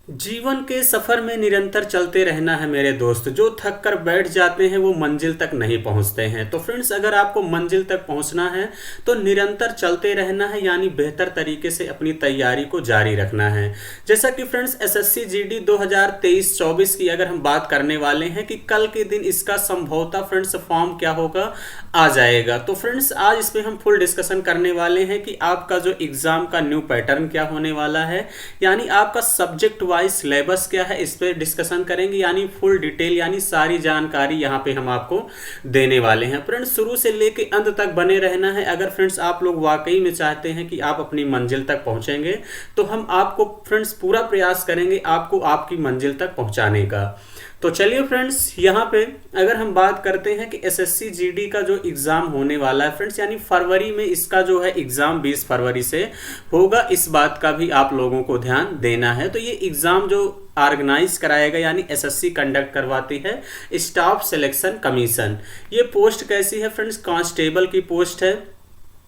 जीवन के सफर में निरंतर चलते रहना है मेरे दोस्त। जो थक कर बैठ जाते हैं वो मंजिल तक नहीं पहुंचते हैं। तो फ्रेंड्स, अगर आपको मंजिल तक पहुंचना है तो निरंतर चलते रहना है, यानी बेहतर तरीके से अपनी तैयारी को जारी रखना है। जैसा कि फ्रेंड्स, एसएससी जीडी 2023-24 की अगर हम बात करने वाले हैं कि कल के दिन इसका संभवतः फ्रेंड्स फॉर्म क्या होगा, आ जाएगा। तो फ्रेंड्स, आज इस पे हम फुल डिस्कशन करने वाले हैं कि आपका जो एग्जाम का न्यू पैटर्न क्या होने वाला है, यानी आपका सब्जेक्ट वाइज सिलेबस क्या है, इस पे डिस्कशन करेंगे। यानी फुल डिटेल, यानी सारी जानकारी यहाँ पे हम आपको देने वाले हैं। फ्रेंड्स, शुरू से लेके अंत तक बने रहना है। अगर फ्रेंड्स आप लोग वाकई में चाहते हैं कि आप अपनी मंजिल तक पहुंचेंगे तो हम आपको फ्रेंड्स पूरा प्रयास करेंगे आपको आपकी मंजिल तक पहुंचाने का। तो चलिए फ्रेंड्स, यहाँ पे अगर हम बात करते हैं कि एसएससी जीडी का जो एग्ज़ाम होने वाला है फ्रेंड्स, यानी फरवरी में इसका जो है एग्ज़ाम 20 फरवरी से होगा, इस बात का भी आप लोगों को ध्यान देना है। तो ये एग्ज़ाम जो ऑर्गेनाइज कराएगा, यानी एसएससी कंडक्ट करवाती है स्टाफ सिलेक्शन कमीशन। ये पोस्ट कैसी है फ्रेंड्स, कांस्टेबल की पोस्ट है।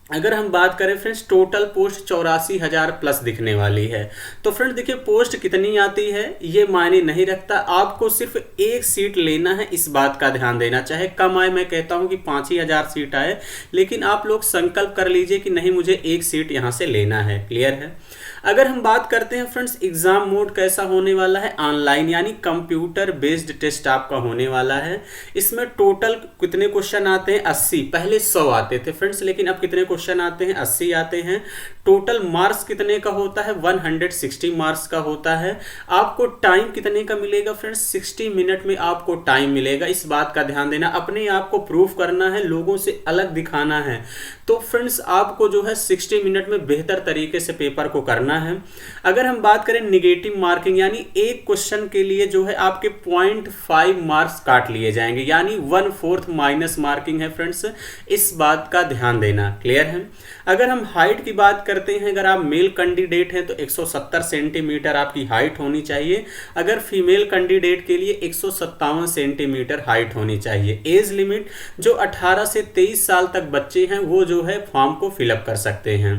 अगर हम बात करें फ्रेंड्स, टोटल पोस्ट 84,000 प्लस दिखने वाली है। तो फ्रेंड्स देखिए, पोस्ट कितनी आती है ये मायने नहीं रखता, आपको सिर्फ एक सीट लेना है, इस बात का ध्यान देना। चाहे कम आए, मैं कहता हूं कि 5 ही हजार सीट आए, लेकिन आप लोग संकल्प कर लीजिए कि नहीं, मुझे एक सीट यहां से लेना है। क्लियर है। अगर हम बात करते हैं फ्रेंड्स, एग्जाम मोड कैसा होने वाला है, ऑनलाइन यानी कंप्यूटर बेस्ड टेस्ट आपका होने वाला है। इसमें टोटल कितने क्वेश्चन आते हैं, 80। पहले 100 आते थे फ्रेंड्स, लेकिन अब कितने क्वेश्चन आते हैं, 80 आते हैं। टोटल मार्क्स कितने का होता है, 160 मार्क्स का होता है। आपको टाइम कितने का मिलेगा फ्रेंड्स, 60 मिनट में आपको टाइम मिलेगा, इस बात का ध्यान देना। अपने आप को प्रूफ करना है, लोगों से अलग दिखाना है। तो फ्रेंड्स, आपको जो है 60 मिनट में बेहतर तरीके से पेपर को करना है। अगर हम बात करें निगेटिव मार्किंग, यानी एक क्वेश्चन के लिए जो है आपके 0.5 मार्क्स काट लिए जाएंगे, यानी 1/4 माइनस मार्किंग है फ्रेंड्स, इस बात का ध्यान देना। क्लियर है। अगर हम हाइट की बात करते हैं, अगर आप मेल कैंडिडेट हैं तो 170 सेंटीमीटर आपकी हाइट होनी चाहिए। अगर फीमेल कैंडिडेट के लिए 157 सेंटीमीटर हाइट होनी चाहिए। एज लिमिट, जो 18 से 23 साल तक बच्चे हैं वो जो है फॉर्म को फिलअप कर सकते हैं।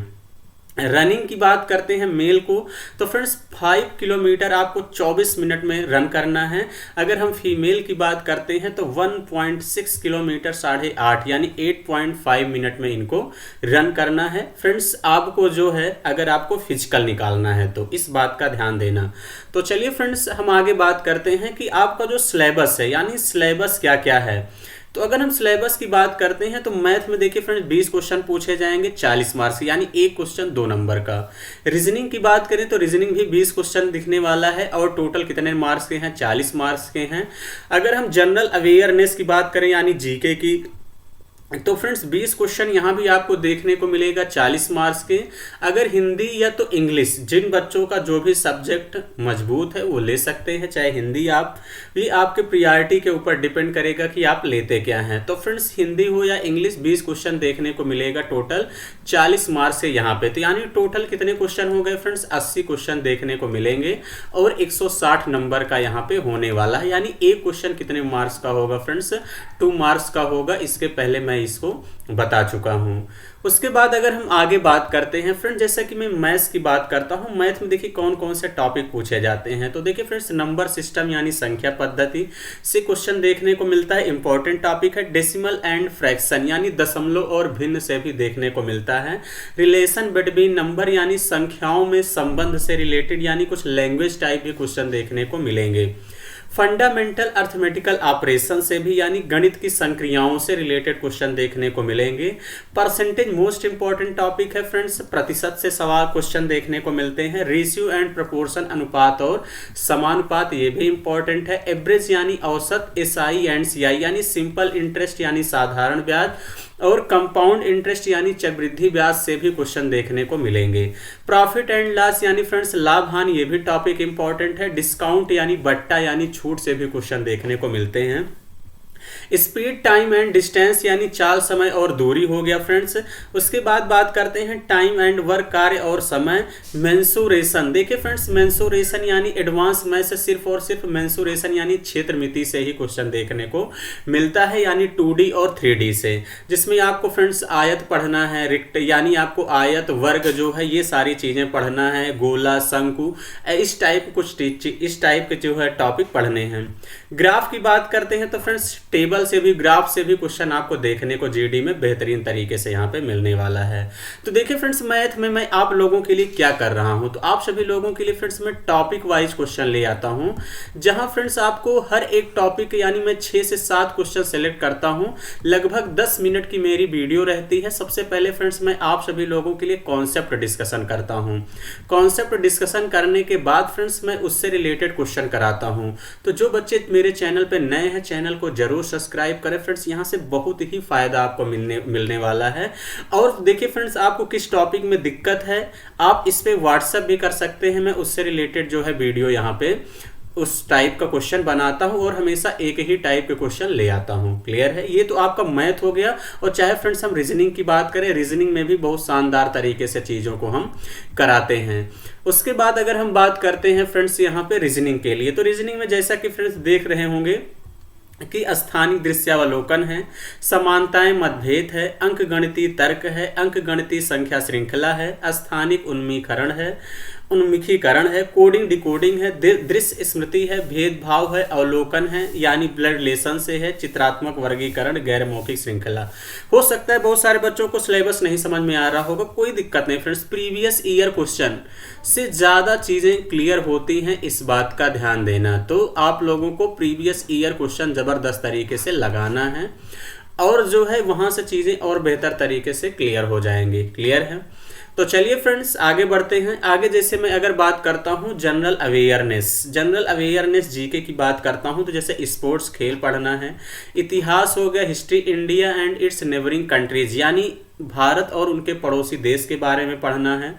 रनिंग की बात करते हैं मेल को, तो फ्रेंड्स 5 किलोमीटर आपको 24 मिनट में रन करना है। अगर हम फीमेल की बात करते हैं तो 1.6 किलोमीटर 8.5 यानी 8.5 मिनट में इनको रन करना है। फ्रेंड्स, आपको जो है अगर आपको फिजिकल निकालना है तो इस बात का ध्यान देना। तो चलिए फ्रेंड्स, हम आगे बात करते हैं कि आपका जो सिलेबस है, यानी सिलेबस क्या क्या है। तो अगर हम सिलेबस की बात करते हैं तो मैथ में देखिए फ्रेंड्स 20 क्वेश्चन पूछे जाएंगे 40 मार्क्स, यानी एक क्वेश्चन 2 नंबर का। रीजनिंग की बात करें तो रीजनिंग भी 20 क्वेश्चन दिखने वाला है और टोटल कितने मार्क्स के हैं, 40 मार्क्स के हैं। अगर हम जनरल अवेयरनेस की बात करें यानी जीके की, तो फ्रेंड्स 20 क्वेश्चन यहाँ भी आपको देखने को मिलेगा 40 मार्क्स के। अगर हिंदी या तो इंग्लिश, जिन बच्चों का जो भी सब्जेक्ट मजबूत है वो ले सकते हैं, चाहे हिंदी, आप भी आपके प्रियॉरिटी के ऊपर डिपेंड करेगा कि आप लेते क्या हैं। तो फ्रेंड्स, हिंदी हो या इंग्लिश, 20 क्वेश्चन देखने को मिलेगा, टोटल 40 मार्क्स है यहाँ पे। तो यानी टोटल कितने क्वेश्चन हो गए फ्रेंड्स, 80 क्वेश्चन देखने को मिलेंगे और 160 नंबर का यहाँ पे होने वाला है। यानी एक क्वेश्चन कितने मार्क्स का होगा फ्रेंड्स, 2 मार्क्स का होगा। इसके पहले मैं इसको बता चुका हूं। उसके बाद अगर हम आगे बात करते हैं फ्रेंड, जैसा कि मैं मैथ्स की बात करता हूं, मैथ में देखिए कौन कौन से टॉपिक पूछे जाते हैं। तो देखिए फ्रेंड्स, नंबर सिस्टम यानी संख्या पद्धति से क्वेश्चन देखने को मिलता है, इंपॉर्टेंट टॉपिक है। डेसिमल एंड फ्रैक्शन यानी दशमलव और भिन्न से भी देखने को मिलता है। रिलेशन बिटवीन नंबर यानी संख्याओं में संबंध से रिलेटेड, यानी कुछ लैंग्वेज टाइप के क्वेश्चन देखने को मिलेंगे। फंडामेंटल अर्थमेटिकल ऑपरेशन से भी, यानी गणित की संक्रियाओं से रिलेटेड क्वेश्चन देखने को मिलेंगे। परसेंटेज मोस्ट इंपॉर्टेंट टॉपिक है फ्रेंड्स, प्रतिशत से सवाल क्वेश्चन देखने को मिलते हैं। रेशियो एंड प्रोपोर्शन, अनुपात और समानुपात, ये भी इंपॉर्टेंट है। एवरेज यानी औसत, एसआई एंड सीआई यानी सिंपल इंटरेस्ट यानी साधारण ब्याज, और कंपाउंड इंटरेस्ट यानी चक्रवृद्धि ब्याज से भी क्वेश्चन देखने को मिलेंगे। प्रॉफिट एंड लॉस यानी फ्रेंड्स लाभ हानि, ये भी टॉपिक इंपॉर्टेंट है। डिस्काउंट यानी बट्टा यानी छूट से भी क्वेश्चन देखने को मिलते हैं। स्पीड, टाइम एंड डिस्टेंस यानी चाल, समय और दूरी हो गया फ्रेंड्स। उसके बाद बात करते हैं टाइम एंड वर्क, कार्य और समय। मेंसुरेशन, देखिए फ्रेंड्स मेंसुरेशन यानी एडवांस में से सिर्फ और सिर्फ मेंसुरेशन यानी क्षेत्र मिति से ही क्वेश्चन देखने को मिलता है, यानी 2D और 3D से, जिसमें आपको फ्रेंड्स आयत पढ़ना है, रिक्ट यानी आपको आयत, वर्ग जो है ये सारी चीजें पढ़ना है, गोला, शंकु, इस टाइप इस टाइप के जो है टॉपिक पढ़ने हैं। ग्राफ की बात करते हैं तो फ्रेंड्स टेबल से भी, ग्राफ से भी क्वेश्चन आपको देखने को जीडी में बेहतरीन तरीके से यहाँ पे मिलने वाला है। तो देखिए फ्रेंड्स मैथ में मैं आप लोगों के लिए क्या कर रहा हूँ, तो आप सभी लोगों के लिए फ्रेंड्स मैं टॉपिक वाइज क्वेश्चन ले आता हूँ, जहाँ फ्रेंड्स आपको हर एक टॉपिक यानी मैं 6 से 7 क्वेश्चन सेलेक्ट करता हूँ। लगभग 10 मिनट की मेरी वीडियो रहती है। सबसे पहले फ्रेंड्स मैं आप सभी लोगों के लिए कॉन्सेप्ट डिस्कशन करता हूँ। कॉन्सेप्ट डिस्कशन करने के बाद फ्रेंड्स मैं उससे रिलेटेड क्वेश्चन कराता हूँ। तो जो बच्चे मेरे चैनल पे नए हैं, चैनल को जरूर सब्सक्राइब करें फ्रेंड्स, यहाँ से बहुत ही फायदा आपको मिलने वाला है। और देखिए फ्रेंड्स आपको किस टॉपिक में दिक्कत है, आप इस पे व्हाट्सएप भी कर सकते हैं। मैं उससे रिलेटेड जो है वीडियो यहाँ पे उस टाइप का क्वेश्चन बनाता हूं और हमेशा एक ही टाइप के क्वेश्चन ले आता हूं। क्लियर है? ये तो आपका मैथ हो गया। और चाहे फ्रेंड्स हम रीजनिंग की बात करें, रीजनिंग में भी बहुत शानदार तरीके से चीज़ों को हम कराते हैं। उसके बाद अगर हम बात करते हैं फ्रेंड्स यहाँ पे रीजनिंग के लिए, तो रीजनिंग में जैसा कि फ्रेंड्स देख रहे होंगे कि स्थानिक दृश्यावलोकन है, समानताएं मतभेद है, अंक गणितीय तर्क है, अंक गणितीय संख्या श्रृंखला है, स्थानिक उन्मुखीकरण है, कोडिंग डिकोडिंग है, दृश्य स्मृति है, भेदभाव है, अवलोकन है यानी ब्लड रिलेशन से है, चित्रात्मक वर्गीकरण, गैर मौखिक श्रृंखला। हो सकता है बहुत सारे बच्चों को सिलेबस नहीं समझ में आ रहा होगा, कोई दिक्कत नहीं फ्रेंड्स। प्रीवियस ईयर क्वेश्चन से ज़्यादा चीज़ें क्लियर होती हैं, इस बात का ध्यान देना। तो आप लोगों को प्रीवियस ईयर क्वेश्चन ज़बरदस्त तरीके से लगाना है और जो है वहाँ से चीज़ें और बेहतर तरीके से क्लियर हो जाएंगी। क्लियर है? तो चलिए फ्रेंड्स आगे बढ़ते हैं। आगे जैसे मैं अगर बात करता हूँ जनरल अवेयरनेस जीके की बात करता हूँ, तो जैसे स्पोर्ट्स खेल पढ़ना है, इतिहास हो गया, history India and it's neighbouring countries यानी भारत और उनके पड़ोसी देश के बारे में पढ़ना है,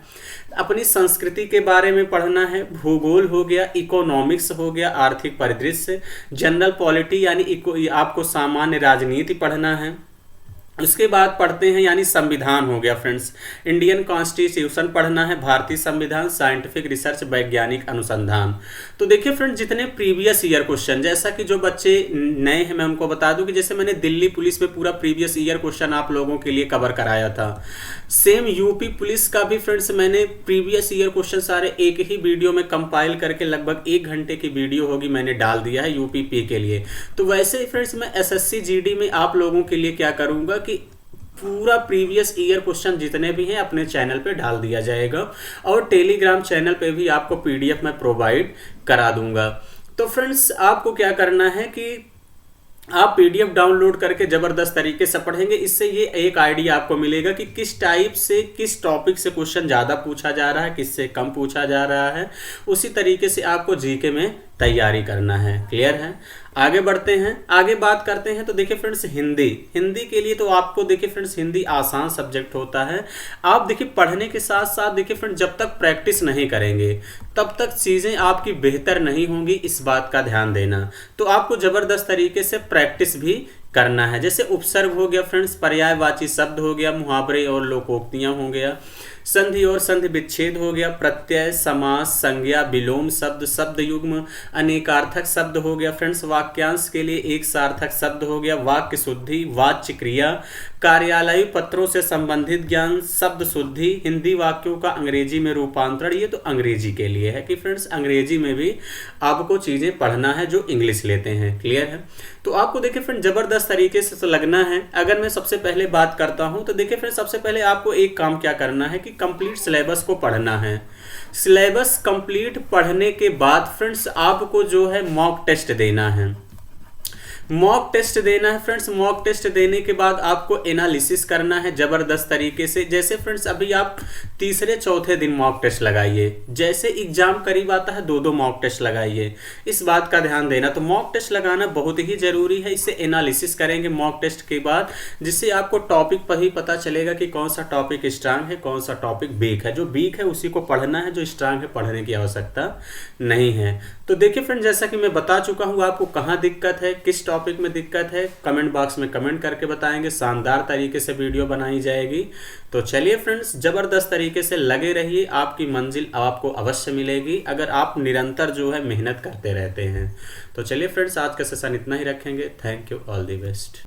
अपनी संस्कृति के बारे में पढ़ना है, भूगोल हो गया, इकोनॉमिक्स हो गया, आर्थिक परिदृश्य, जनरल पॉलिटी यानी आपको सामान्य राजनीति पढ़ना है। उसके बाद पढ़ते हैं यानी संविधान हो गया फ्रेंड्स, इंडियन कॉन्स्टिट्यूशन पढ़ना है, भारतीय संविधान, साइंटिफिक रिसर्च, वैज्ञानिक अनुसंधान। तो देखिए फ्रेंड्स जितने प्रीवियस ईयर क्वेश्चन, जैसा कि जो बच्चे नए हैं मैं उनको बता दूं कि जैसे मैंने दिल्ली पुलिस में पूरा प्रीवियस ईयर क्वेश्चन आप लोगों के लिए कवर कराया था, सेम यूपी पुलिस का भी फ्रेंड्स मैंने प्रीवियस ईयर क्वेश्चन सारे एक ही वीडियो में कंपाइल करके लगभग 1 घंटे की वीडियो होगी मैंने डाल दिया है यूपी पी के लिए। तो वैसे ही फ्रेंड्स मैं एसएससी जीडी में आप लोगों के लिए क्या करूंगा कि पूरा प्रीवियस ईयर क्वेश्चन जितने भी हैं अपने चैनल पे डाल दिया जाएगा और टेलीग्राम चैनल पे भी आपको पीडीएफ में प्रोवाइड करा दूंगा। तो फ्रेंड्स आपको क्या करना है कि आप पीडीएफ डाउनलोड करके ज़बरदस्त तरीके से पढ़ेंगे। इससे ये एक आइडिया आपको मिलेगा कि किस टाइप से, किस टॉपिक से क्वेश्चन ज़्यादा पूछा जा रहा है, किससे कम पूछा जा रहा है। उसी तरीके से आपको जीके में तैयारी करना है। क्लियर है? आगे बढ़ते हैं, आगे बात करते हैं। तो देखिए फ्रेंड्स हिंदी के लिए तो आपको देखिए फ्रेंड्स हिंदी आसान सब्जेक्ट होता है। आप देखिए पढ़ने के साथ साथ देखिए फ्रेंड्स जब तक प्रैक्टिस नहीं करेंगे तब तक चीज़ें आपकी बेहतर नहीं होंगी, इस बात का ध्यान देना। तो आपको ज़बरदस्त तरीके से प्रैक्टिस भी करना है। जैसे उपसर्ग हो गया फ्रेंड्स, पर्यायवाची शब्द हो गया, मुहावरे और लोकोक्तियाँ हो गया, संधि और संधि विच्छेद हो गया, प्रत्यय, समास, संज्ञा, विलोम शब्द, शब्द युग्म, अनेकार्थक शब्द हो गया फ्रेंड्स, वाक्यांश के लिए एक सार्थक शब्द हो गया, वाक्य शुद्धि, वाच्य क्रिया, कार्यालयीय पत्रों से संबंधित ज्ञान, शब्द शुद्धि, हिंदी वाक्यों का अंग्रेजी में रूपांतरण। ये तो अंग्रेजी के लिए है कि फ्रेंड्स अंग्रेजी में भी आपको चीज़ें पढ़ना है जो इंग्लिश लेते हैं। क्लियर है? तो आपको देखिए फ्रेंड ज़बरदस्त तरीके से लगना है। अगर मैं सबसे पहले बात करता हूं तो देखिए फ्रेंड सबसे पहले आपको एक काम क्या करना है कि कंप्लीट सिलेबस को पढ़ना है। सिलेबस कंप्लीट पढ़ने के बाद फ्रेंड्स आपको जो है मॉक टेस्ट देना है। मॉक टेस्ट देना है फ्रेंड्स। मॉक टेस्ट देने के बाद आपको एनालिसिस करना है ज़बरदस्त तरीके से। जैसे फ्रेंड्स अभी आप तीसरे चौथे दिन मॉक टेस्ट लगाइए, जैसे एग्जाम करीब आता है 2-2 मॉक टेस्ट लगाइए, इस बात का ध्यान देना। तो मॉक टेस्ट लगाना बहुत ही ज़रूरी है। इससे एनालिसिस करेंगे मॉक टेस्ट के बाद, जिससे आपको टॉपिक पर ही पता चलेगा कि कौन सा टॉपिक स्ट्रांग है, कौन सा टॉपिक वीक है। जो वीक है उसी को पढ़ना है, जो स्ट्रांग है पढ़ने की आवश्यकता नहीं है। तो देखिए फ्रेंड जैसा कि मैं बता चुका हूँ आपको कहाँ दिक्कत है, किस टॉपिक टॉपिक में दिक्कत है कमेंट बॉक्स में कमेंट करके बताएंगे, शानदार तरीके से वीडियो बनाई जाएगी। तो चलिए फ्रेंड्स, ज़बरदस्त तरीके से लगे रहिए, आपकी मंजिल आपको अवश्य मिलेगी अगर आप निरंतर जो है मेहनत करते रहते हैं। तो चलिए फ्रेंड्स, आज का सेशन इतना ही रखेंगे। Thank you, all the best.